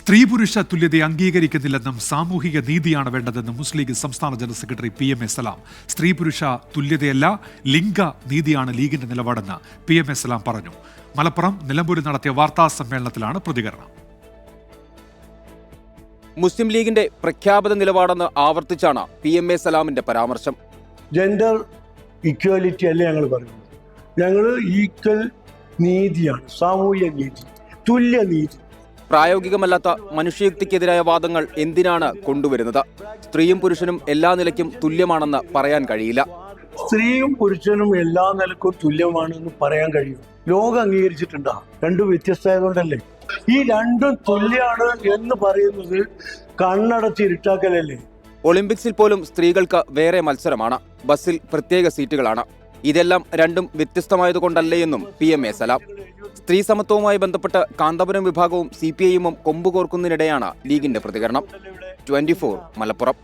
സ്ത്രീ പുരുഷ തുല്യതയെ അംഗീകരിക്കുന്നില്ലെന്നും സാമൂഹിക നീതിയാണ് വേണ്ടതെന്നും മുസ്ലിം ലീഗ് സംസ്ഥാന ജനറൽ സെക്രട്ടറി PM A സലാം. സ്ത്രീ പുരുഷ തുല്യതയല്ല, ലിംഗ നീതിയാണ് ലീഗിന്റെ നിലപാടെന്ന് PM A സലാം പറഞ്ഞു. മലപ്പുറം നിലമ്പൂരിൽ നടത്തിയ വാർത്താ സമ്മേളനത്തിലാണ് പ്രതികരണം. മുസ്ലിം ലീഗിന്റെ പ്രഖ്യാപിത നിലപാടെന്ന് ആവർത്തിച്ചാണ് PM A സലാമിന്റെ പരാമർശം. ജെൻഡർ ഇക്വാലിറ്റി അല്ല ഞങ്ങൾ പറയുന്നത്, ഞങ്ങൾ ഈക്വൽ നീതിയാണ്, സാമൂഹ്യ നീതി, തുല്യ നീതി. പ്രായോഗികമല്ലാത്ത മനുഷ്യയുക്തിക്കെതിരായ വാദങ്ങൾ എന്തിനാണ് കൊണ്ടുവരുന്നത്? സ്ത്രീയും പുരുഷനും എല്ലാ നിലയ്ക്കും തുല്യമാണെന്ന് പറയാൻ കഴിയില്ല. സ്ത്രീയും പുരുഷനും എല്ലാ നിലക്കും തുല്യമാണെന്ന് പറയാൻ കഴിയും. ലോകം അംഗീകരിച്ചിട്ടുണ്ടാ? രണ്ടും വ്യത്യസ്തമായതുകൊണ്ടല്ലേ. ഈ രണ്ടും തുല്യാണ് എന്ന് പറയുന്നത് കണ്ണടച്ച് ഇരുട്ടാക്കലല്ലേ. ഒളിമ്പിക്സിൽ പോലും സ്ത്രീകൾക്ക് വേറെ മത്സരമാണ്, ബസ്സിൽ പ്രത്യേക സീറ്റുകളാണ്. ഇതെല്ലാം രണ്ടും വ്യത്യസ്തമായതുകൊണ്ടല്ലേ എന്നും PM A സലാം. സ്ത്രീ സമത്വവുമായി ബന്ധപ്പെട്ട് കാന്തപുരം വിഭാഗവും CPI ഉം കൊമ്പുകോർക്കുന്നതിനിടെയാണ് ലീഗിന്റെ പ്രതികരണം. 24 മലപ്പുറം.